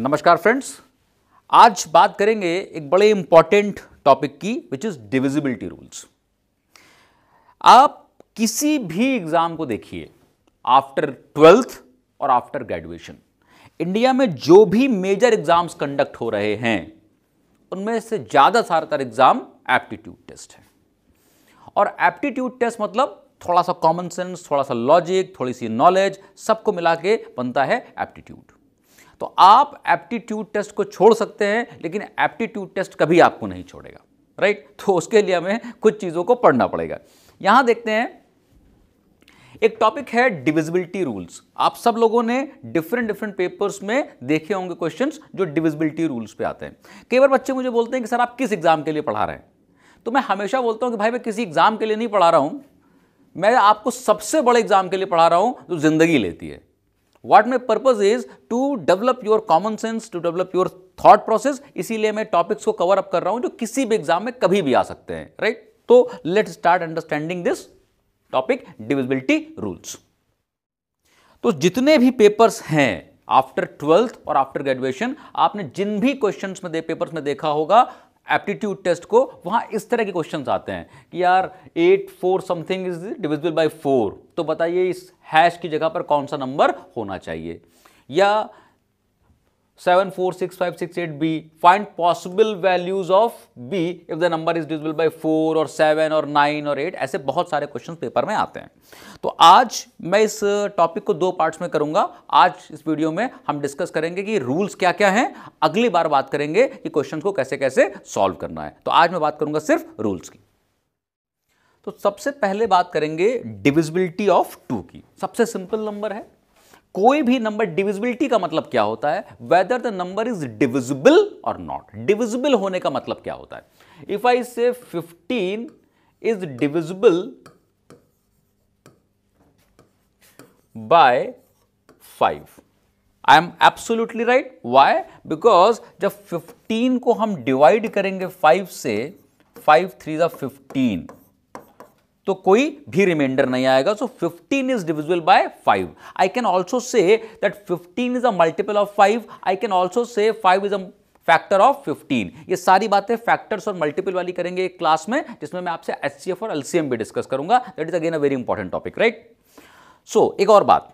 नमस्कार फ्रेंड्स, आज बात करेंगे एक बड़े इंपॉर्टेंट टॉपिक की विच इज डिविजिबिलिटी रूल्स। आप किसी भी एग्जाम को देखिए, आफ्टर 12th और आफ्टर ग्रेजुएशन, इंडिया में जो भी मेजर एग्जाम्स कंडक्ट हो रहे हैं उनमें से ज्यादातर एग्जाम एप्टीट्यूड टेस्ट है। और एप्टीट्यूड टेस्ट मतलब थोड़ा सा कॉमन सेंस, थोड़ा सा लॉजिक, थोड़ी सी नॉलेज, सबको मिला के बनता है एप्टीट्यूड। तो आप एप्टीट्यूड टेस्ट को छोड़ सकते हैं, लेकिन एप्टीट्यूड टेस्ट कभी आपको नहीं छोड़ेगा, राइट? तो उसके लिए हमें कुछ चीजों को पढ़ना पड़ेगा। यहां देखते हैं, एक टॉपिक है डिविजिबिलिटी रूल्स। आप सब लोगों ने डिफरेंट पेपर्स में देखे होंगे क्वेश्चंस जो डिविजिबिलिटी रूल्स पे आते हैं। कई बार बच्चे मुझे बोलते हैं कि सर आप किस एग्जाम के लिए पढ़ा रहे हैं? तो मैं हमेशा बोलता हूं कि भाई मैं किसी एग्जाम के लिए नहीं पढ़ा रहा हूं, मैं आपको सबसे बड़े एग्जाम के लिए पढ़ा रहा हूं जो जिंदगी लेती है। What my purpose is to develop your common sense, to develop your thought process। इसीलिए मैं टॉपिक्स को कवर अप कर रहा हूं जो किसी भी एग्जाम में कभी भी आ सकते हैं, राइट? तो let's start understanding this topic, divisibility rules. तो जितने भी पेपर्स हैं आफ्टर 12th और आफ्टर ग्रेजुएशन, आपने जिन भी क्वेश्चंस में पेपर्स में देखा होगा एप्टीट्यूड टेस्ट को, वहां इस तरह के क्वेश्चंस आते हैं कि यार 8 4 समथिंग इज डिविजिबल बाय 4, तो बताइए इस हैश की जगह पर कौन सा नंबर होना चाहिए। या 7 4 6 5 6 8 b, find possible values of b if the number is divisible by 4 और 7 और 9 और 8। ऐसे बहुत सारे क्वेश्चंस पेपर में आते हैं। तो आज मैं इस टॉपिक को 2 पार्ट्स में करूंगा। आज इस वीडियो में हम डिस्कस करेंगे कि रूल्स क्या क्या हैं, अगली बार बात करेंगे कि क्वेश्चंस को कैसे कैसे सॉल्व करना है। तो आज मैं बात करूंगा सिर्फ रूल्स की। तो सबसे पहले बात करेंगे डिविजिबिलिटी ऑफ 2 की। सबसे सिंपल नंबर है, कोई भी नंबर, डिविजिबिलिटी का मतलब क्या होता है? Whether the number is divisible और नॉट। डिविजिबल होने का मतलब क्या होता है? इफ आई से 15 is divisible bye 5, I am absolutely right. Why? Because जब 15 को हम डिवाइड करेंगे 5 से, 5 3 जा 15, तो कोई भी रिमाइंडर नहीं आएगा। सो 15 is divisible bye 5। I can also say that 15 is a multiple of 5। I can also say 5 is a factor of 15। ये सारी बातें फैक्टर्स और मल्टीपल वाली करेंगे एक क्लास में, जिसमें मैं आपसे एचसीएफ और एलसीएम भी डिस्कस करूंगा। That is again a very important topic, right? So एक और बात,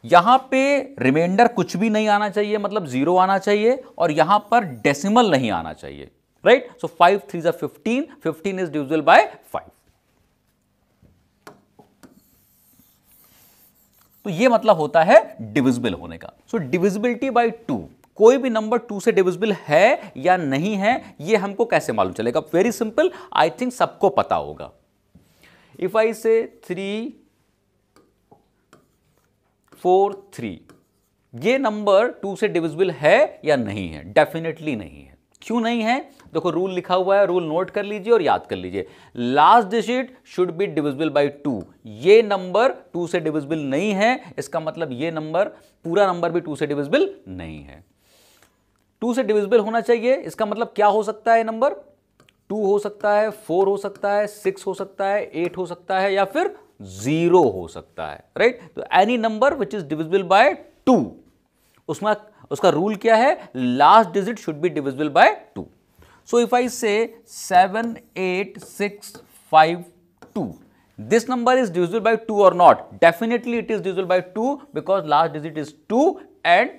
यहां पे रिमाइंडर कुछ भी नहीं आना चाहिए, मतलब 0 आना चाहिए, और यहां पर डेसिमल नहीं आना चाहिए, राइट? सो 5 3 जा 15, 15 इज डिविजिबल बाय 5। तो ये मतलब होता है डिविजिबल होने का। सो डिविजिबिलिटी बाय 2, कोई भी नंबर 2 से डिविजिबल है या नहीं है, ये हमको कैसे मालूम चलेगा? वेरी सिंपल, आई थिंक सबको पता होगा। इफ आई से 3 4 3, ये नंबर 2 से डिविजिबल है या नहीं है? डेफिनेटली नहीं है। क्यों नहीं है? देखो रूल लिखा हुआ है, रूल नोट कर लीजिए और याद कर लीजिए। Last digit should be divisible bye 2। ये नंबर 2 से डिविजिबल नहीं है, इसका मतलब ये नंबर, पूरा नंबर भी 2 से डिविजिबल नहीं है। 2 से डिविजिबल होना चाहिए, इसका मतलब क्या हो सकता है? नंबर 2 हो सकता है, 4 हो सकता है, 6 हो सकता है, 8 हो सकता है, या फिर 0 हो सकता है, राइट? तो any number which is divisible bye 2, उसमें उसका रूल क्या है? Last digit should be divisible bye 2। So if I से 7 8 6 5 2, this number is divisible by 2 or not? Definitely it is divisible by 2 because last digit is 2 and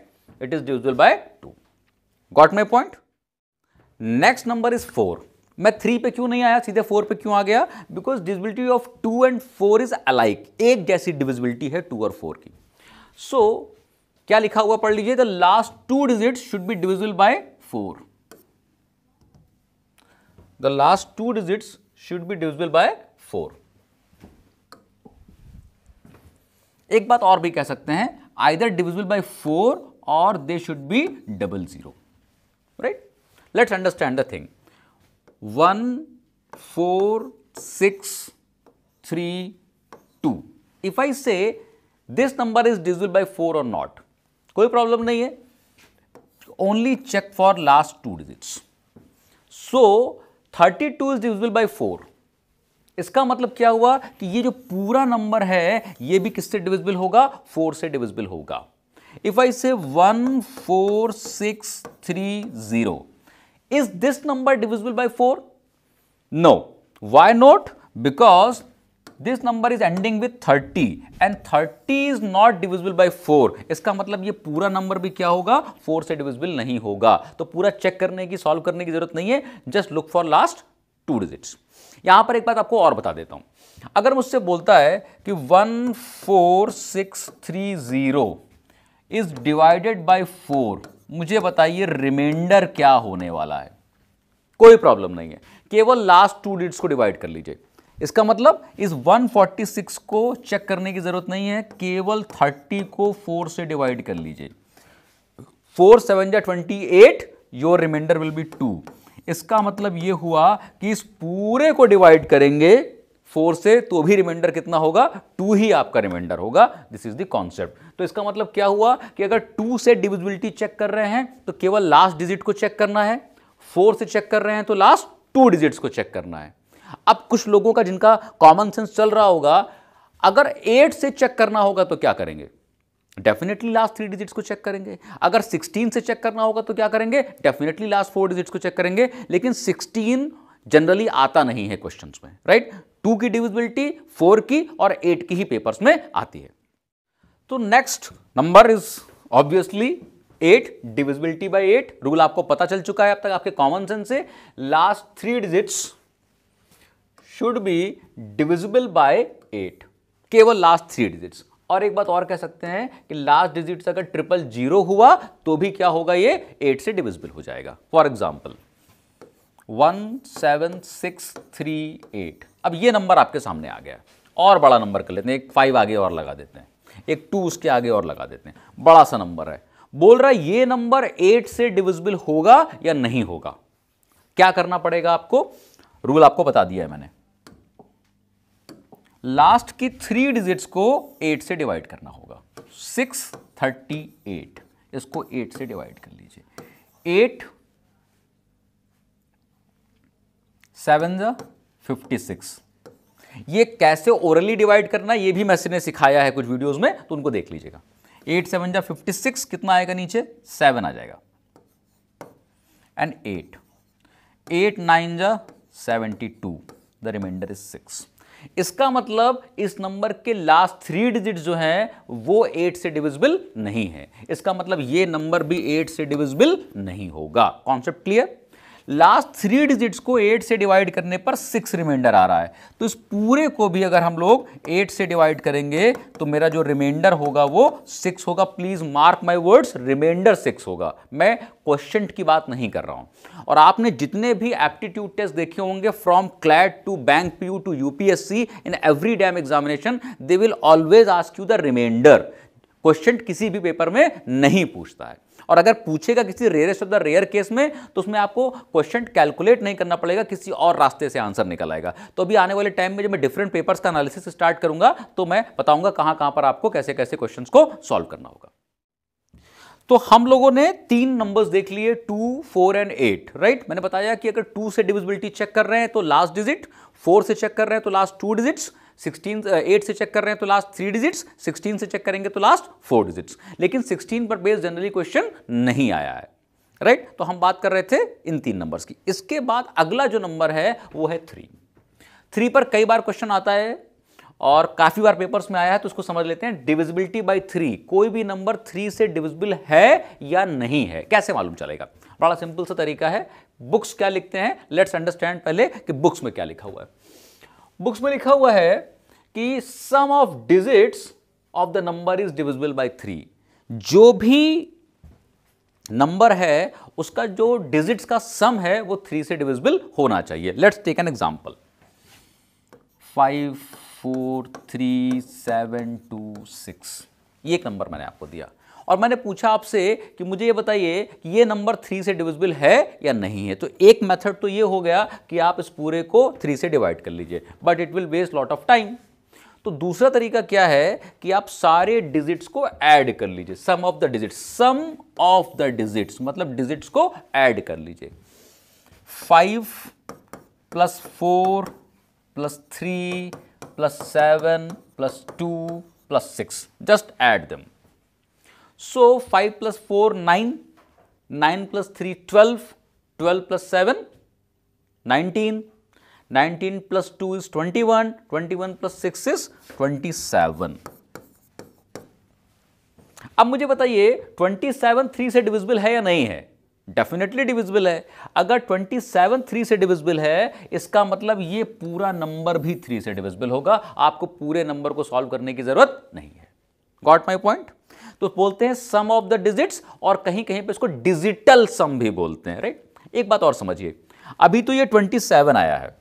it is divisible by 2. Got my point? Next number is 4. मैं 3 पे क्यों नहीं आया, सीधे 4 पे क्यों आ गया? Because divisibility of 2 and 4 is alike. एक जैसी divisibility है 2 और 4 की। So क्या लिखा हुआ पढ़ लीजिए, the last 2 digits should be divisible by 4. The last 2 digits should be divisible by 4. एक बात और भी कह सकते हैं, either divisible by 4 or they should be 00, right? Let's understand the thing. 1 4 6 3 2. If I say this number is divisible by 4 or not, कोई problem नहीं है, only check for last 2 digits. So 32 is divisible by 4। इसका मतलब क्या हुआ कि ये जो पूरा नंबर है ये भी किससे डिविजिबल होगा? 4 से डिविजिबल होगा। If I say 14630, is this number divisible by 4? No. Why not? Because this number is ending with 30 and 30 is not divisible by 4. इसका मतलब ये पूरा नंबर भी क्या होगा, 4 से डिविजिबल नहीं होगा. तो पूरा चेक करने की, सॉल्व करने की जरूरत नहीं है. Just look for last 2 digits. यहां पर एक बात आपको और बता देता हूं. अगर मुझसे बोलता है कि 14630 इज डिवाइडेड बाय 4, मुझे बताइए रिमाइंडर क्या होने वाला है. कोई प्रॉब्लम नहीं है, केवल लास्ट 2 डिजिट्स को डिवाइड कर लीजिए. इसका मतलब इस 146 को चेक करने की जरूरत नहीं है, केवल 30 को 4 से डिवाइड कर लीजिए. 4 7 जा 28, योर रिमाइंडर विल बी 2. इसका मतलब यह हुआ कि इस पूरे को डिवाइड करेंगे 4 से तो भी रिमाइंडर कितना होगा, 2 ही आपका रिमाइंडर होगा. This is the concept. तो इसका मतलब क्या हुआ कि अगर 2 से डिविजिबिलिटी चेक कर रहे हैं तो केवल लास्ट डिजिट को चेक करना है, 4 से चेक कर रहे हैं तो लास्ट 2 डिजिट्स को चेक करना है. अब कुछ लोगों का जिनका कॉमन सेंस चल रहा होगा, अगर 8 से चेक करना होगा तो क्या करेंगे, डेफिनेटली लास्ट 3 डिजिट्स को चेक करेंगे. अगर 16 से चेक करना होगा तो क्या करेंगे, डेफिनेटली लास्ट 4 डिजिट्स को चेक करेंगे. लेकिन 16 जनरली आता नहीं है क्वेश्चंस में, राइट. 2 की डिविजिबिलिटी, 4 की और 8 की ही पेपर्स में आती है. तो next number is obviously 8, divisibility bye 8. Rule आपको पता चल चुका है अब तक आपके कॉमन सेंस से. Last 3 digits should be divisible bye 8, केवल लास्ट 3 डिजिट्स. और एक बात और कह सकते हैं कि लास्ट डिजिट्स अगर 000 हुआ तो भी क्या होगा, ये 8 से डिविजिबल हो जाएगा. For example 17638. अब ये नंबर आपके सामने आ गया. और बड़ा नंबर कर लेते हैं, एक 5 आगे और लगा देते हैं, एक 2 उसके आगे और लगा देते हैं. बड़ा सा नंबर है, बोल रहा है ये नंबर 8 से डिविजिबल होगा या नहीं होगा. क्या करना पड़ेगा आपको, रूल आपको बता दिया है मैंने. लास्ट की 3 डिजिट्स को 8 से डिवाइड करना होगा. 638, इसको 8 से डिवाइड कर लीजिए. 8 7 जा 56. ये कैसे ओरली डिवाइड करना ये भी मैंने सिखाया है कुछ वीडियोस में, तो उनको देख लीजिएगा. 8 7 जा 56, कितना आएगा नीचे, 7 आ जाएगा. एंड 8 9 जा 72, द रिमाइंडर इज 6. इसका मतलब इस नंबर के लास्ट 3 डिजिट जो हैं वो 8 से डिविजिबल नहीं है. इसका मतलब ये नंबर भी 8 से डिविजिबल नहीं होगा. Concept clear. लास्ट 3 डिजिट्स को 8 से डिवाइड करने पर 6 रिमाइंडर आ रहा है, तो इस पूरे को भी अगर हम लोग 8 से डिवाइड करेंगे तो मेरा जो रिमाइंडर होगा वो 6 होगा. Please mark my words, reminder 6 होगा. मैं क्वेश्चन की बात नहीं कर रहा हूं. और आपने जितने भी एप्टीट्यूड टेस्ट देखे होंगे from CLAT to bank PO to UPSC, in every damn examination they will always ask you the reminder. Question किसी भी पेपर में नहीं पूछता है. और अगर पूछेगा किसी rarest of the rare case में तो उसमें आपको क्वेश्चन कैलकुलेट नहीं करना पड़ेगा, किसी और रास्ते से आंसर निकल आएगा. तो अभी आने वाले टाइम में जब मैं डिफरेंट पेपर्स का एनालिसिस स्टार्ट करूंगा तो मैं बताऊंगा कहां कहां पर आपको कैसे कैसे क्वेश्चंस को सॉल्व करना होगा. तो हम लोगों ने 3 नंबर्स देख लिए, 2 4 एंड 8, राइट. मैंने बताया कि अगर 2 से डिविजिबिलिटी चेक कर रहे हैं तो लास्ट डिजिट, 4 से चेक कर रहे हैं तो लास्ट 2 डिजिट्स, 8 से चेक कर रहे हैं तो लास्ट 3 डिजिट्स, 16 से चेक करेंगे तो लास्ट 4 डिजिट्स. लेकिन 16 पर बेस्ड जनरली क्वेश्चन नहीं आया है, राइट. तो हम बात कर रहे थे इन 3 नंबर्स की. इसके बाद अगला जो नंबर है वो है 3. 3 पर कई बार क्वेश्चन आता है और काफी बार पेपर्स में आया है, तो उसको समझ लेते हैं. डिविजिबिलिटी बाय 3, कोई भी नंबर 3 से डिविजिबल है या नहीं है, कैसे मालूम चलेगा. बड़ा सिंपल सा तरीका है. बुक्स क्या लिखते हैं, लेट्स अंडरस्टैंड पहले कि बुक्स में क्या लिखा हुआ है. बुक्स में लिखा हुआ है कि sum of digits of the number is divisible by 3. जो भी नंबर है उसका जो डिजिट्स का सम है वो 3 से डिविजिबल होना चाहिए. Let's take an example. 5 4 3 7 2 6, ये एक नंबर मैंने आपको दिया और मैंने पूछा आपसे कि मुझे ये बताइए कि ये नंबर 3 से डिविजिबल है या नहीं है. तो एक मेथड तो ये हो गया कि आप इस पूरे को 3 से डिवाइड कर लीजिए, but it will waste lot of time. तो दूसरा तरीका क्या है कि आप सारे डिजिट्स को ऐड कर लीजिए. Sum of the digits, sum of the digits मतलब डिजिट्स को ऐड कर लीजिए. 5 + 4 + 3 + 7 + 2 + 6, just add them. So 5 plus 4 9, 9 plus 3 12, 12 plus 7 19, 19 plus 2 is 21, 21 plus 6 is 27। अब मुझे बताइए 27 3 से डिविजिबल है या नहीं है? डेफिनेटली डिविजिबल है। अगर 27 3 से डिविजिबल है, इसका मतलब ये पूरा नंबर भी 3 से डिविजिबल होगा। आपको पूरे नंबर को सॉल्व करने की जरूरत नहीं है। Got my point? तो बोलते हैं सम ऑफ द डिजिट्स, और कहीं कहीं पे इसको डिजिटल सम भी बोलते हैं, राइट? एक बात और समझिए, अभी तो ये 27 आया है,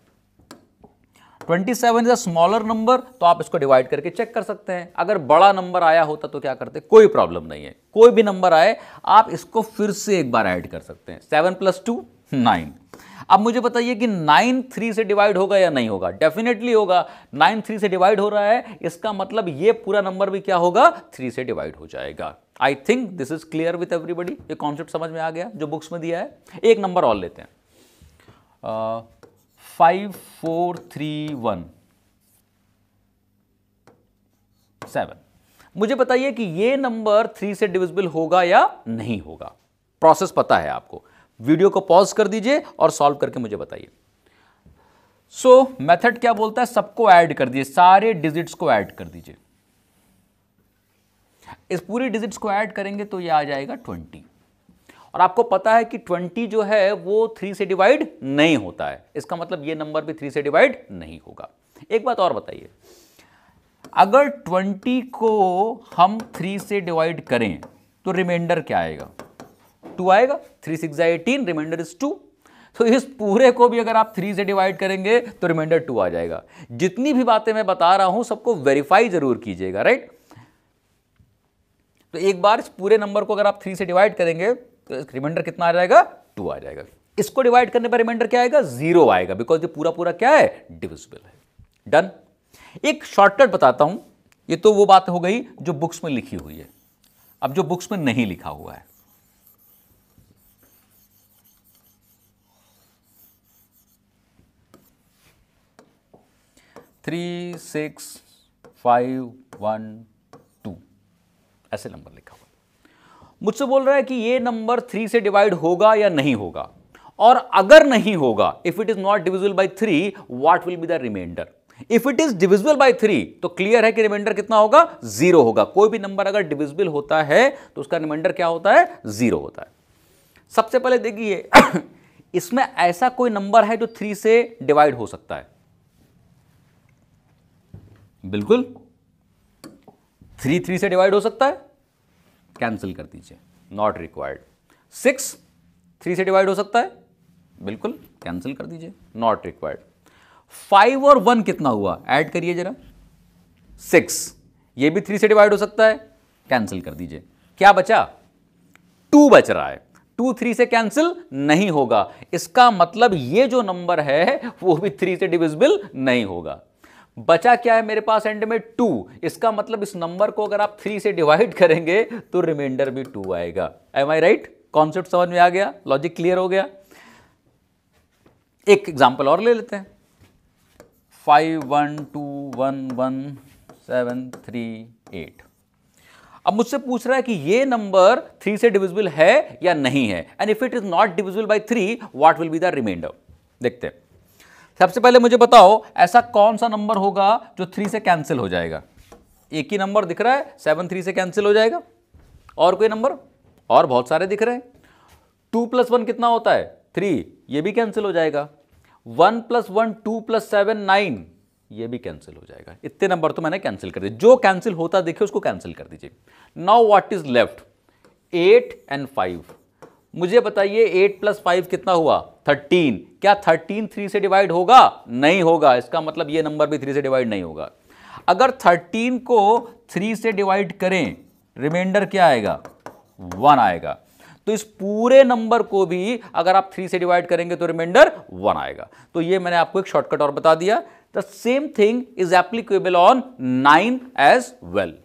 27 इज अ स्मॉलर नंबर, तो आप इसको डिवाइड करके चेक कर सकते हैं। अगर बड़ा नंबर आया होता तो क्या करते? कोई प्रॉब्लम नहीं है, कोई भी नंबर आए आप इसको फिर से एक बार ऐड कर सकते हैं। 7 प्लस 2 9। अब मुझे बताइए कि 9 3 से डिवाइड होगा या नहीं होगा? डेफिनेटली होगा। 9 3 से डिवाइड हो रहा है, इसका मतलब ये पूरा नंबर भी क्या होगा? 3 से डिवाइड हो जाएगा। I think this is clear with everybody. ये कॉन्सेप्ट समझ में आ गया जो बुक्स में दिया है। एक नंबर और लेते हैं, 5 4 3 1 7। मुझे बताइए कि ये नंबर 3 से डिविजिबल होगा या नहीं होगा? प्रोसेस पता है आपको। वीडियो को पॉज कर दीजिए और सॉल्व करके मुझे बताइए। सो मेथड क्या बोलता है? सबको ऐड कर दीजिए, सारे डिजिट्स को ऐड कर दीजिए। इस पूरी डिजिट्स को ऐड करेंगे तो ये आ जाएगा 20। और आपको पता है कि 20 जो है वो 3 से डिवाइड नहीं होता है, इसका मतलब ये नंबर भी 3 से डिवाइड नहीं होगा। एक बात और बताइए, अगर 20 को हम 3 से डिवाइड करें तो रिमाइंडर क्या आएगा? 2 आएगा। 3 6 18, रिमाइंडर इज 2। तो इस पूरे को भी अगर आप 3 से डिवाइड करेंगे तो रिमाइंडर 2 आ जाएगा। जितनी भी बातें मैं बता रहा हूं सबको वेरीफाई जरूर कीजिएगा, राइट? तो एक बार इस पूरे नंबर को अगर आप 3 से डिवाइड करेंगे तो रिमाइंडर कितना आ जाएगा? 2 आ जाएगा। इसको डिवाइड करने पर रिमाइंडर क्या आएगा? 0 आएगा, बिकॉज ये पूरा पूरा क्या है? डिविजिबल है। डन। एक शॉर्टकट बताता हूं, ये तो वो बात हो गई जो बुक्स में लिखी हुई है। अब जो बुक्स में नहीं लिखा हुआ है, थ्री 6 5 1 2 ऐसे नंबर लिखा हुआ। मुझसे बोल रहा है कि ये नंबर 3 से डिवाइड होगा या नहीं होगा, और अगर नहीं होगा, if it is not divisible by 3, what will be the reminder? If it is divisible by 3 तो क्लियर है कि रिमाइंडर कितना होगा? 0 होगा। कोई भी नंबर अगर डिविजिबल होता है तो उसका रिमाइंडर क्या होता है? 0 होता है। सबसे पहले देखिए इसमें ऐसा कोई नंबर है जो 3 से डिवाइड हो सकता है? बिल्कुल, 3 से डिवाइड हो सकता है, कैंसिल कर दीजिए, नॉट रिक्वायर्ड। 6 3 से डिवाइड हो सकता है? बिल्कुल, कैंसिल कर दीजिए, नॉट रिक्वायर्ड। 5 और 1 कितना हुआ? ऐड करिए जरा, 6। ये भी 3 से डिवाइड हो सकता है, कैंसिल कर दीजिए। क्या बचा? 2 बच रहा है। 2 3 से कैंसिल नहीं होगा, इसका मतलब ये जो नंबर है वो भी 3 से डिविजिबल नहीं होगा। बचा क्या है मेरे पास एंड में? 2। इसका मतलब इस नंबर को अगर आप 3 से डिवाइड करेंगे तो रिमाइंडर भी 2 आएगा। एम आई राइट? कॉन्सेप्ट समझ में आ गया? लॉजिक क्लियर हो गया? एक एग्जांपल और ले लेते हैं, 5 1 2 1 1 7 3 8। अब मुझसे पूछ रहा है कि ये नंबर 3 से डिविजिबल है या नहीं है, and if it is not divisible by 3, what will be the reminder? देखते हैं। सबसे पहले मुझे बताओ ऐसा कौन सा नंबर होगा जो 3 से कैंसिल हो जाएगा? एक ही नंबर दिख रहा है, 7 3 से कैंसिल हो जाएगा। और कोई नंबर? और बहुत सारे दिख रहे हैं। 2 + 1 कितना होता है? 3, ये भी कैंसिल हो जाएगा। 1 + 1 2 + 7 9, ये भी कैंसिल हो जाएगा। इतने नंबर तो मैंने कैंसिल कर दिए। जो कैंसिल होता देखिए उसको कैंसिल कर दीजिए। Now what is left? 8 and 5। मुझे बताइए 8 + 5 कितना हुआ? 13। क्या 13 3 से डिवाइड होगा? नहीं होगा, इसका मतलब ये नंबर भी 3 से डिवाइड नहीं होगा। अगर 13 को 3 से डिवाइड करें, रिमाइंडर क्या आएगा? 1 आएगा। तो इस पूरे नंबर को भी अगर आप 3 से डिवाइड करेंगे तो रिमाइंडर 1 आएगा। तो ये मैंने आपको एक शॉर्टकट और बता दिया। The same thing is applicable on 9 as well.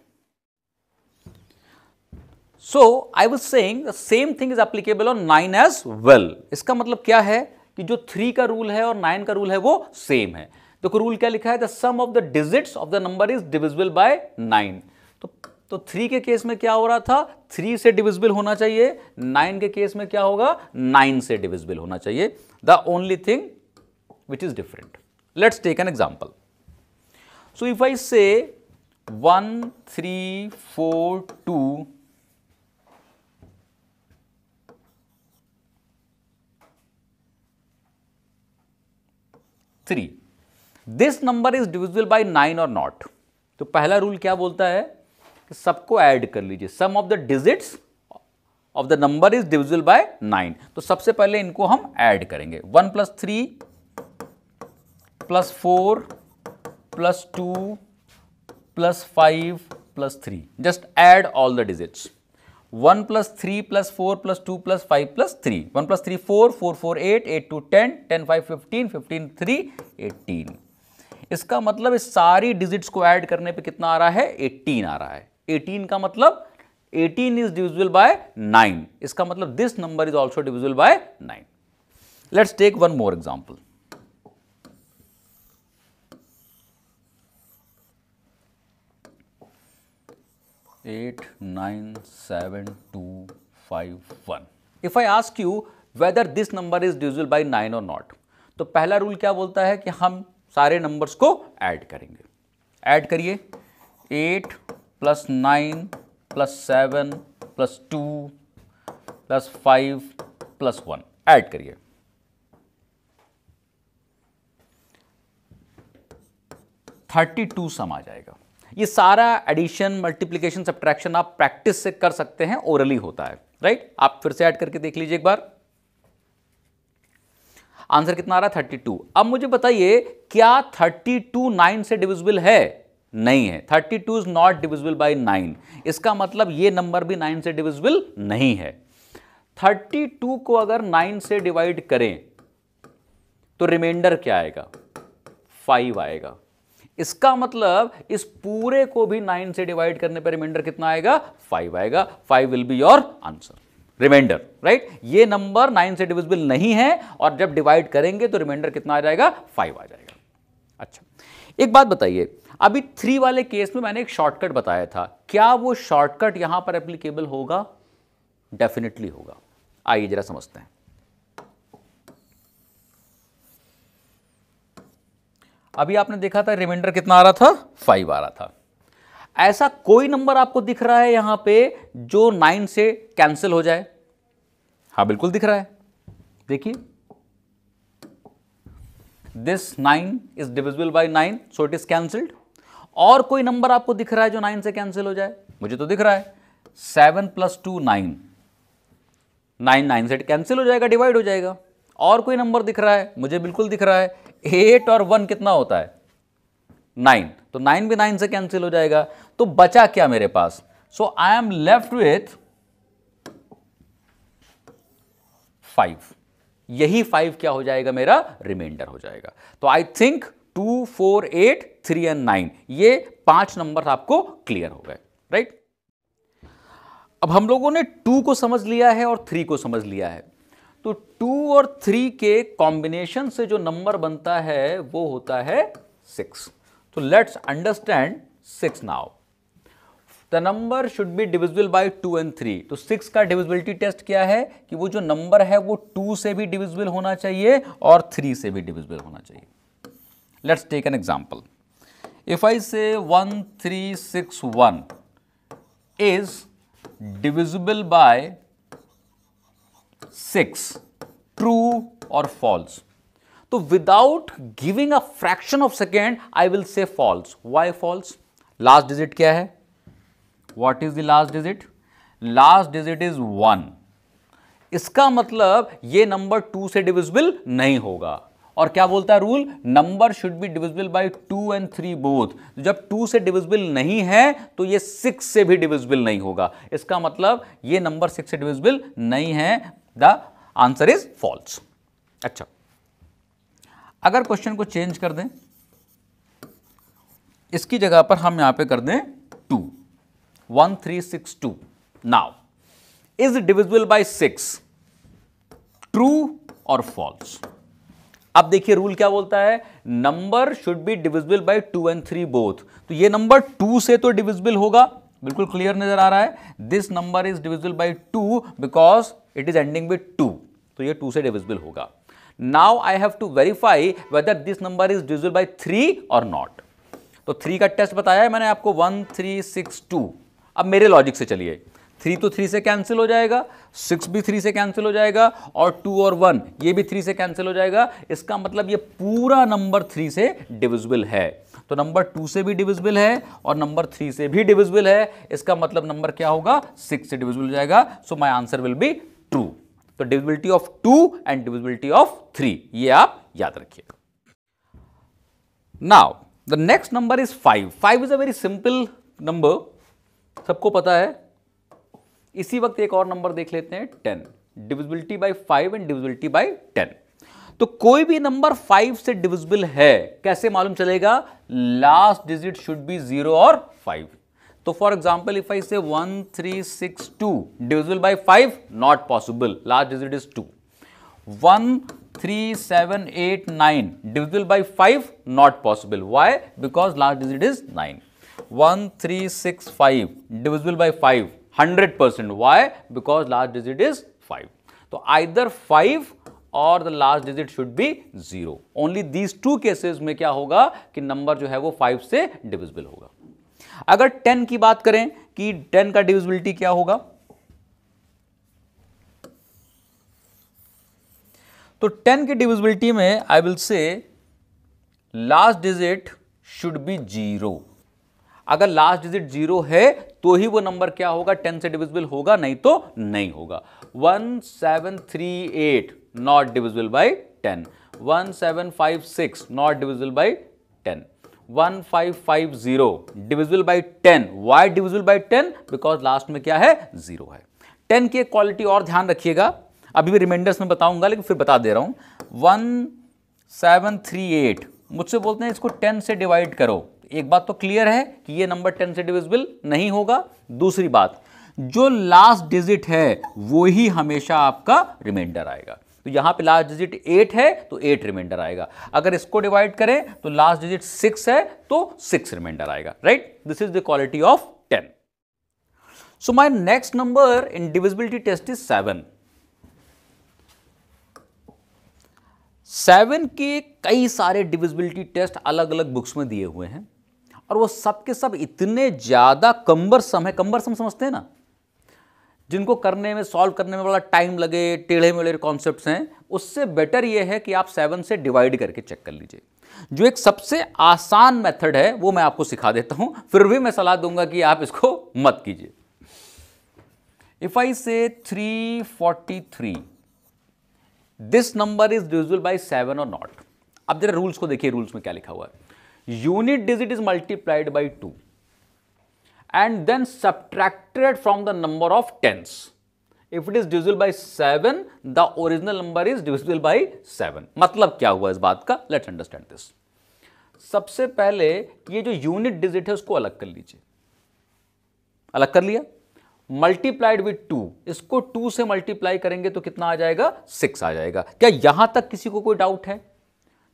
So I was saying the same thing is applicable on 9 as well. इसका मतलब क्या है कि जो 3 का रूल है और 9 का रूल है वो सेम है। तो रूल क्या लिखा है? The sum of the digits of the number is divisible by 9। तो तो 3 के केस में क्या हो रहा था, 3 से डिविजिबल होना चाहिए, 9 के केस में क्या होगा, 9 से डिविजिबल होना चाहिए। The only thing which is different. Let's take an example. So if I say 1 3 4 2 3, this number is divisible by 9 और नॉट। तो पहला रूल क्या बोलता है कि सबको ऐड कर लीजिए, sum of the digits of the number is divisible by 9। तो सबसे पहले इनको हम ऐड करेंगे, 1 + 3 + 4 + 2 + 5 + 3, just add all the digits. 1 + 3 + 4 + 2 + 5 + 3, 1 + 3 4, 4 4 8, 8 2 10, 10 5 15, 15 3 18। इसका मतलब इस सारी डिजिट्स को ऐड करने पे कितना आ रहा है, 18 आ रहा है। 18 का मतलब 18 इज डिविजिबल बाय 9। इसका मतलब this number is also divisible by 9। Let's take one more example. Eight, 9, 7, 2, 5, 1. If I ask you whether this number is divisible by 9 or not, तो पहला रूल क्या बोलता है कि हम सारे नंबर्स को ऐड करेंगे। ऐड करिए, 8 + 9 + 7 + 2 + 5 + 1, ऐड करिए। $32 सम आ जाएगा। ये सारा एडिशन, मल्टीप्लिकेशन, सब्ट्रैक्शन आप प्रैक्टिस से कर सकते हैं, ओरली होता है, राइट। आप फिर से ऐड करके देख लीजिए एक बार। आंसर कितना आ रहा है, 32। अब मुझे बताइए, क्या 32 9 से डिविजिबल है? नहीं है। 32 इज नॉट डिविजिबल बाय 9। इसका मतलब ये नंबर भी 9 से डिविजिबल नहीं है। 32 को अगर 9 से डिवाइड करें तो रिमाइंडर क्या आएगा, 5 आएगा। इसका मतलब इस पूरे को भी 9 से डिवाइड करने पर रिमाइंडर कितना आएगा, 5 आएगा। 5 will be your answer, reminder, right. ये नंबर 9 से डिविजिबल नहीं है और जब डिवाइड करेंगे तो रिमाइंडर कितना आ जाएगा, 5 आ जाएगा। अच्छा, एक बात बताइए, अभी 3 वाले केस में मैंने एक शॉर्टकट बताया था, क्या वो शॉर्टकट यहां पर एप्लीकेबल होगा? डेफिनेटली होगा। आइए जरा समझते हैं। अभी आपने देखा था रिमाइंडर कितना आ रहा था, 5 आ रहा था। ऐसा कोई नंबर आपको दिख रहा है यहां पे जो 9 से कैंसिल हो जाए? हाँ बिल्कुल दिख रहा है, देखिए, this 9 is divisible by 9, so it is cancelled. और कोई नंबर आपको दिख रहा है जो 9 से कैंसिल हो जाए? मुझे तो दिख रहा है 7 + 2 9, 9 9 से कैंसिल हो जाएगा, डिवाइड हो जाएगा। और कोई नंबर दिख रहा है? मुझे बिल्कुल दिख रहा है 8 और 1 कितना होता है, 9, तो 9 भी 9 से कैंसिल हो जाएगा। तो बचा क्या मेरे पास? सो आई एम लेफ्ट विथ 5। यही 5 क्या हो जाएगा, मेरा रिमाइंडर हो जाएगा। तो आई थिंक 2 4 8 3 एंड 9, ये 5 नंबर आपको क्लियर हो गए, राइट। अब हम लोगों ने 2 को समझ लिया है और 3 को समझ लिया है, तो 2 और 3 के कॉम्बिनेशन से जो नंबर बनता है वो होता है 6। तो let's understand 6 now. The number should be divisible bye 2 and 3। तो 6 का डिविजिबिलिटी टेस्ट क्या है कि वो जो नंबर है वो 2 से भी डिविजिबल होना चाहिए और 3 से भी डिविजिबल होना चाहिए। Let's take an example. If I say 1361 is divisible by 6, true और फॉल्स, तो without giving a fraction of second I will say false. Why false? Last digit क्या है? What is the last digit? Last digit is 1। इसका मतलब ये number 2 से divisible नहीं होगा। और क्या बोलता है rule? Number should be divisible bye 2 and 3 both. जब 2 से डिविजिबल नहीं है तो ये 6 से भी डिविजिबल नहीं होगा। इसका मतलब ये नंबर 6 से डिविजिबल नहीं है। The answer is false. अच्छा, अगर क्वेश्चन को चेंज कर दें, इसकी जगह पर हम यहां पे कर दें 2, 1362 now is divisible by 6, true और फॉल्स। अब देखिए रूल क्या बोलता है, number should be divisible bye 2 and 3 both. तो ये नंबर 2 से तो डिविजिबल होगा बिल्कुल क्लियर नजर आ रहा है। This number is divisible by 2 because it is ending with 2, तो ये 2 से डिविजिबल होगा। Now I have to verify whether this number is divisible by 3 और नॉट। तो 3 का टेस्ट बताया है मैंने आपको, 1 3 6 2। अब मेरे लॉजिक से चलिए, 3 तो 3 से कैंसिल हो जाएगा, 6 भी 3 से कैंसिल हो जाएगा, और 2 और 1 ये भी 3 से कैंसिल हो जाएगा। इसका मतलब ये पूरा नंबर 3 से डिविजिबल है। तो नंबर 2 से भी डिविजिबल है और नंबर 3 से भी डिविजिबल है। इसका मतलब नंबर क्या होगा, 6 से डिविजिबल हो जाएगा। So my answer will be true. तो divisibility of 2 and divisibility of 3, ये आप याद रखिए। Now the next number is 5। 5 is a very simple number, सबको पता है। इसी वक्त एक और नंबर देख लेते हैं, 10। Divisibility bye 5 and divisibility bye 10। तो कोई भी नंबर 5 से डिविजिबल है कैसे मालूम चलेगा, लास्ट डिजिट शुड बी 0 और 5। तो for example if I say 1 3 6 2 divisible by 5, not possible, last digit is 2। 1 3 7 8 9 divisible by 5, not possible, why, because last digit is 9। 1 3 6 5 divisible by 5, 100%, why, because last digit is 5। तो either 5 और the last digit should be 0। Only these 2 cases में क्या होगा कि number जो है वो 5 से डिविजिबल होगा। अगर 10 की बात करें कि 10 का डिविजिबिलिटी क्या होगा, तो 10 की डिविजिबिलिटी में आई विल से लास्ट डिजिट शुड बी 0। अगर लास्ट डिजिट 0 है तो ही वो नंबर क्या होगा, 10 से डिविजिबल होगा, नहीं तो नहीं होगा। 1738 not divisible bye 10। 1756 not divisible bye 10। 1550 divisible by 10। Why divisible by 10, because last में क्या है, 0 है। 10 की एक क्वालिटी और ध्यान रखिएगा, अभी भी रिमाइंडर्स में बताऊंगा लेकिन फिर बता दे रहा हूं। 1738 मुझसे बोलते हैं इसको 10 से डिवाइड करो। एक बात तो क्लियर है कि ये नंबर 10 से डिविजिबल नहीं होगा। दूसरी बात, जो लास्ट डिजिट है वो ही हमेशा आपका रिमाइंडर आएगा। तो यहां पे लास्ट डिजिट 8 है तो 8 रिमाइंडर आएगा। अगर इसको डिवाइड करें तो लास्ट डिजिट 6 है तो 6 रिमाइंडर आएगा, right. This is the quality of 10। So my next number in divisibility test is 7। 7 के कई सारे डिविजिबिलिटी टेस्ट अलग अलग बुक्स में दिए हुए हैं और वो सब के सब इतने ज्यादा कम्बरसम है, कम्बरसम समझते हैं ना, जिनको करने में, सॉल्व करने में बड़ा टाइम लगे, टेढ़े मेढ़े कॉन्सेप्ट्स हैं। उससे बेटर ये है कि आप 7 से डिवाइड करके चेक कर लीजिए। जो एक सबसे आसान मेथड है वो मैं आपको सिखा देता हूं, फिर भी मैं सलाह दूंगा कि आप इसको मत कीजिए। इफ आई से 343 this number is divisible bye 7 और नॉट। अब जरा रूल्स को देखिए, रूल्स में क्या लिखा हुआ है। Unit digit is multiplied by 2 and then subtracted from the number of tens. If it is divisible by 7, the original number is divisible by 7. मतलब क्या हुआ इस बात का, let's understand this. सबसे पहले ये जो यूनिट डिजिट है उसको अलग कर लीजिए। अलग कर लिया, मल्टीप्लाइड विद 2, इसको 2 से मल्टीप्लाई करेंगे तो कितना आ जाएगा, 6 आ जाएगा। क्या यहां तक किसी को कोई डाउट है?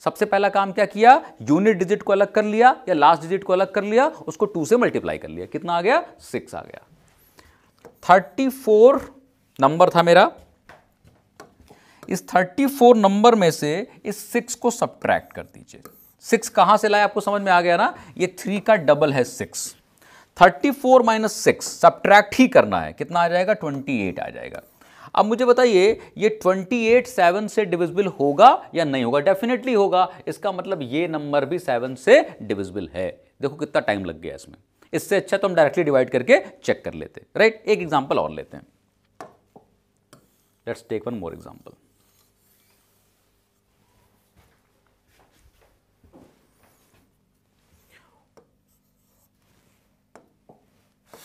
सबसे पहला काम क्या किया, यूनिट डिजिट को अलग कर लिया या लास्ट डिजिट को अलग कर लिया, उसको 2 से मल्टीप्लाई कर लिया, कितना आ गया, 6 आ गया। 34 नंबर था मेरा, इस 34 नंबर में से इस 6 को सब्ट्रैक्ट कर दीजिए। 6 कहां से लाए आपको समझ में आ गया ना, ये 3 का डबल है 6। 34 माइनस 6 सब्ट्रैक्ट ही करना है, कितना आ जाएगा, 28 आ जाएगा। अब मुझे बताइए ये 28 7 से डिविजिबल होगा या नहीं होगा? डेफिनेटली होगा। इसका मतलब ये नंबर भी 7 से डिविजिबल है। देखो कितना टाइम लग गया इसमें। इससे अच्छा तो हम डायरेक्टली डिवाइड करके चेक कर लेते, राइट। एक एग्जांपल और लेते हैं, let's take one more example.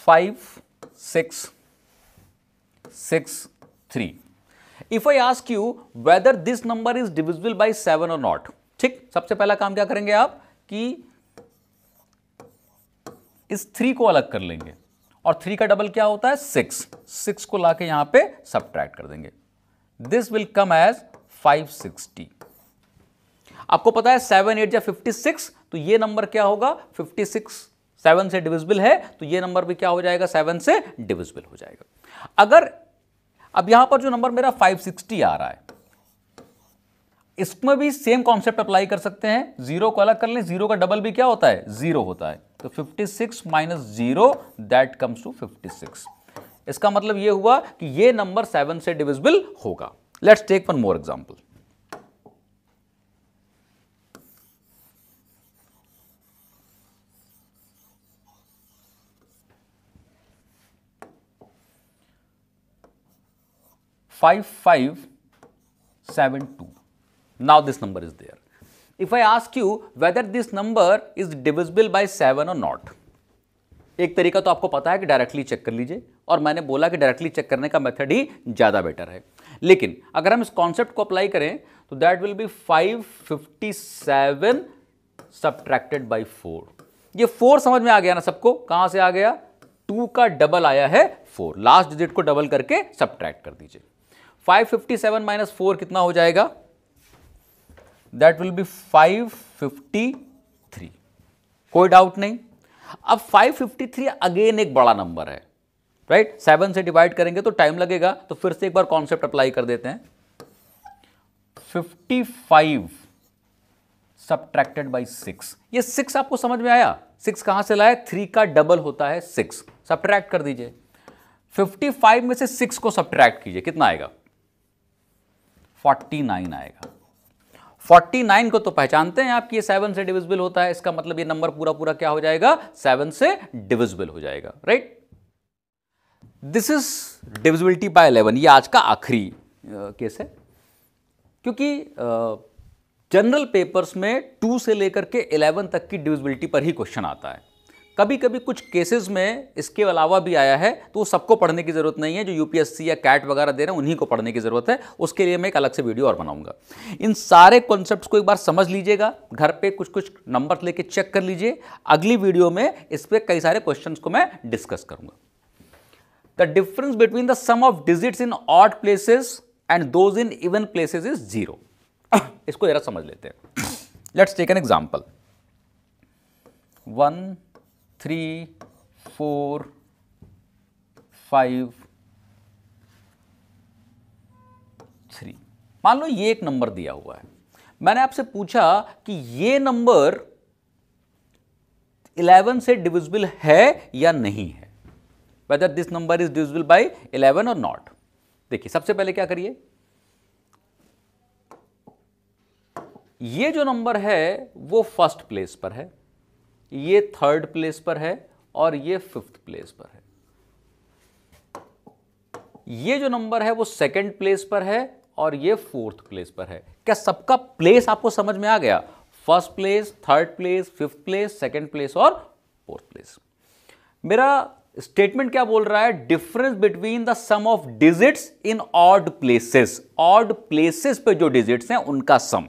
Five 6 6 3। If I ask you whether this number is divisible by 7 or not, ठीक, सबसे पहला काम क्या करेंगे आप कि इस 3 को अलग कर लेंगे और 3 का डबल क्या होता है, 6 को लाके यहां पे सब्ट्रैक्ट कर देंगे। This will come as 560। आपको पता है 7 8 या 56, तो ये नंबर क्या होगा, 56 7 से डिविजिबल है तो ये नंबर भी क्या हो जाएगा, 7 से डिविजिबल हो जाएगा। अगर अब यहां पर जो नंबर मेरा 560 आ रहा है, इसमें भी सेम कॉन्सेप्ट अप्लाई कर सकते हैं। जीरो को अलग कर लें, जीरो का डबल भी क्या होता है, जीरो होता है। तो 56 minus zero that comes to 56। इसका मतलब यह हुआ कि यह नंबर 7 से डिविजिबल होगा। Let's take one more example. Five five 7 2. Now this number is there. If I ask you whether this number is divisible by 7 or not, एक तरीका तो आपको पता है कि डायरेक्टली चेक कर लीजिए, और मैंने बोला कि डायरेक्टली चेक करने का मेथड ही ज्यादा बेटर है। लेकिन अगर हम इस कॉन्सेप्ट को अप्लाई करें तो that will be 557 subtracted by 4। ये 4 समझ में आ गया ना सबको, कहां से आ गया, 2 का डबल आया है 4, लास्ट डिजिट को डबल करके सब्ट्रैक्ट कर दीजिए। 557 माइनस 4 कितना हो जाएगा, दैट विल बी 553। कोई डाउट नहीं। अब 553 अगेन एक बड़ा नंबर है, राइट। 7 से डिवाइड करेंगे तो टाइम लगेगा, तो फिर से एक बार कॉन्सेप्ट अप्लाई कर देते हैं। 55 सब्ट्रैक्टेड बाई 6, ये 6 आपको समझ में आया, 6 कहां से लाए, 3 का डबल होता है 6, सब्ट्रैक्ट कर दीजिए। 55 में से 6 को सब्ट्रैक्ट कीजिए, कितना आएगा, 49 आएगा। 49 को तो पहचानते हैं आप कि ये 7 से डिविजिबल होता है, इसका मतलब ये नंबर पूरा पूरा क्या हो जाएगा, 7 से डिविजिबल हो जाएगा, right. This is divisibility bye 11। ये आज का आखिरी केस है, क्योंकि जनरल पेपर्स में 2 से लेकर के 11 तक की डिविजिबिलिटी पर ही क्वेश्चन आता है। कभी कभी कुछ केसेस में इसके अलावा भी आया है, तो वो सबको पढ़ने की जरूरत नहीं है। जो यूपीएससी या कैट वगैरह दे रहे हैं उन्हीं को पढ़ने की जरूरत है, उसके लिए मैं एक अलग से वीडियो और बनाऊंगा। इन सारे कॉन्सेप्ट्स को एक बार समझ लीजिएगा, घर पे कुछ कुछ नंबर लेके चेक कर लीजिए। अगली वीडियो में इस पे कई सारे क्वेश्चंस को मैं डिस्कस करूंगा। The difference between the sum of digits in odd places and those in even places is 0। इसको जरा समझ लेते हैं। Let's take an example. 1 3 4 5 3। मान लो ये एक नंबर दिया हुआ है, मैंने आपसे पूछा कि ये नंबर 11 से डिविजिबल है या नहीं है, whether this number is divisible by 11 or not। देखिए सबसे पहले क्या करिए, ये जो नंबर है वो फर्स्ट प्लेस पर है, ये थर्ड प्लेस पर है और ये फिफ्थ प्लेस पर है। ये जो नंबर है वो सेकंड प्लेस पर है और ये फोर्थ प्लेस पर है। क्या सबका प्लेस आपको समझ में आ गया, first place, third place, fifth place, second place और फोर्थ प्लेस। मेरा स्टेटमेंट क्या बोल रहा है, difference between the sum of digits in odd places. Odd places पे जो डिजिट्स हैं उनका सम,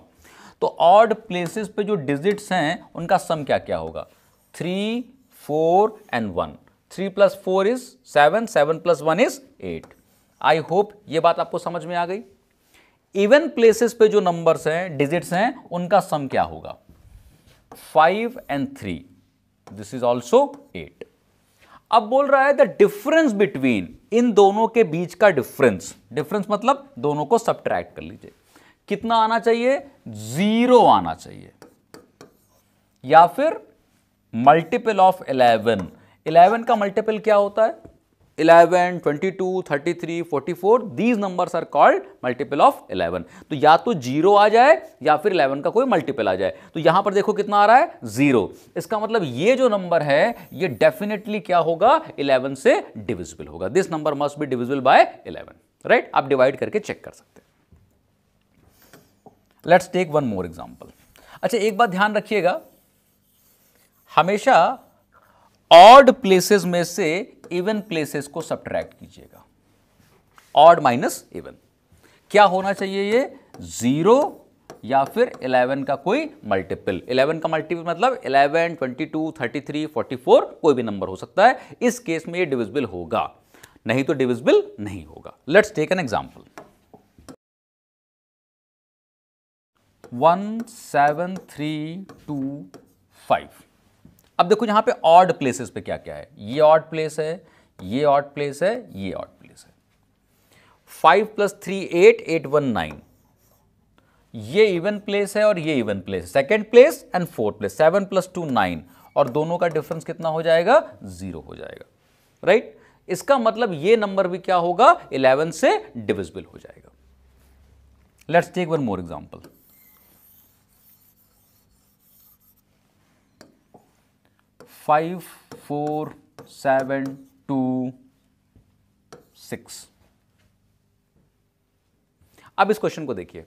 तो ऑड प्लेसेस पे जो डिजिट्स हैं उनका सम क्या क्या होगा, 3 4 and 1। 3 + 4 is 7, 7 + 1 is 8। I hope ये बात आपको समझ में आ गई। इवन प्लेसेस पे जो नंबर्स हैं, डिजिट्स हैं, उनका सम क्या होगा, 5 एंड 3, दिस इज ऑल्सो 8। अब बोल रहा है द डिफरेंस बिटवीन, इन दोनों के बीच का डिफरेंस, डिफरेंस मतलब दोनों को सब्ट्रैक्ट कर लीजिए, कितना आना चाहिए, 0 आना चाहिए, या फिर मल्टीपल ऑफ 11। 11 का मल्टीपल क्या होता है, 11, 22, 33, 44, these numbers are called multiple of 11। तो या तो 0 आ जाए या फिर 11 का कोई मल्टीपल आ जाए। तो यहां पर देखो कितना आ रहा है, 0। इसका मतलब ये जो नंबर है ये डेफिनेटली क्या होगा, 11 से डिविजिबल होगा। This number must be divisible by 11, right. आप डिवाइड करके चेक कर सकते हैं। Let's take one more example. अच्छा एक बात ध्यान रखिएगा, हमेशा ऑड प्लेसेस में से इवन प्लेसेस को सब्ट्रैक्ट कीजिएगा। ऑड माइनस इवन क्या होना चाहिए, ये 0 या फिर 11 का कोई मल्टीपल। 11 का मल्टीपल मतलब 11, 22, 33, 44 कोई भी नंबर हो सकता है। इस केस में ये डिविजिबल होगा, नहीं तो डिविजिबल नहीं होगा। Let's take an example. 1 7 3 2 5। अब देखो यहां पे ऑड प्लेसेस पे क्या क्या है, ये ऑड प्लेस है, ये ऑड प्लेस है, ये ऑड प्लेस है। 5 + 3 8, 8 1 9, ये इवन प्लेस है और ये even place, second place and fourth place. 7 + 2 9, और दोनों का डिफरेंस कितना हो जाएगा, 0 हो जाएगा, राइट। इसका मतलब ये नंबर भी क्या होगा, 11 से डिविजिबल हो जाएगा। Let's take one more example. 5 4 7 2 6। अब इस क्वेश्चन को देखिए,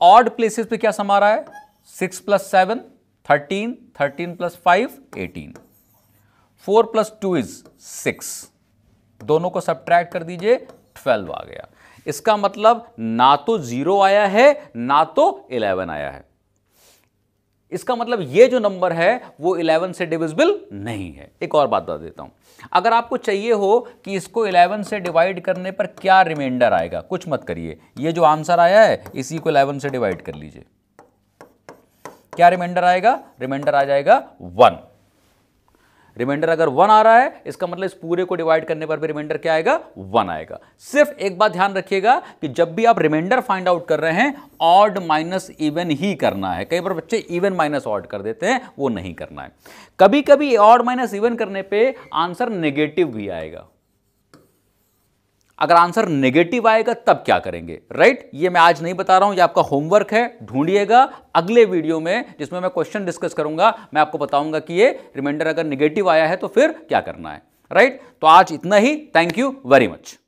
ऑड प्लेसेस पे क्या समा रहा है, 6 + 7 13, 13 + 5 18, 4 + 2 इज 6, दोनों को सब्ट्रैक्ट कर दीजिए, 12 आ गया। इसका मतलब ना तो 0 आया है ना तो 11 आया है। इसका मतलब ये जो नंबर है वो 11 से डिविजिबल नहीं है। एक और बात बता देता हूं, अगर आपको चाहिए हो कि इसको 11 से डिवाइड करने पर क्या रिमाइंडर आएगा, कुछ मत करिए, ये जो आंसर आया है इसी को 11 से डिवाइड कर लीजिए। क्या रिमाइंडर आएगा, रिमाइंडर आ जाएगा 1। रिमाइंडर अगर 1 आ रहा है, इसका मतलब इस पूरे को डिवाइड करने पर भी रिमाइंडर क्या आएगा, 1 आएगा। सिर्फ एक बात ध्यान रखिएगा कि जब भी आप रिमाइंडर फाइंड आउट कर रहे हैं, ऑड माइनस इवन ही करना है। कई बार बच्चे इवन माइनस ऑड कर देते हैं, वो नहीं करना है। कभी कभी ऑड माइनस इवन करने पे आंसर नेगेटिव भी आएगा। अगर आंसर नेगेटिव आएगा तब क्या करेंगे, राइट। ये मैं आज नहीं बता रहा हूं, ये आपका होमवर्क है, ढूंढिएगा। अगले वीडियो में जिसमें मैं क्वेश्चन डिस्कस करूंगा, मैं आपको बताऊंगा कि ये रिमाइंडर अगर नेगेटिव आया है तो फिर क्या करना है, राइट। तो आज इतना ही, थैंक यू वेरी मच।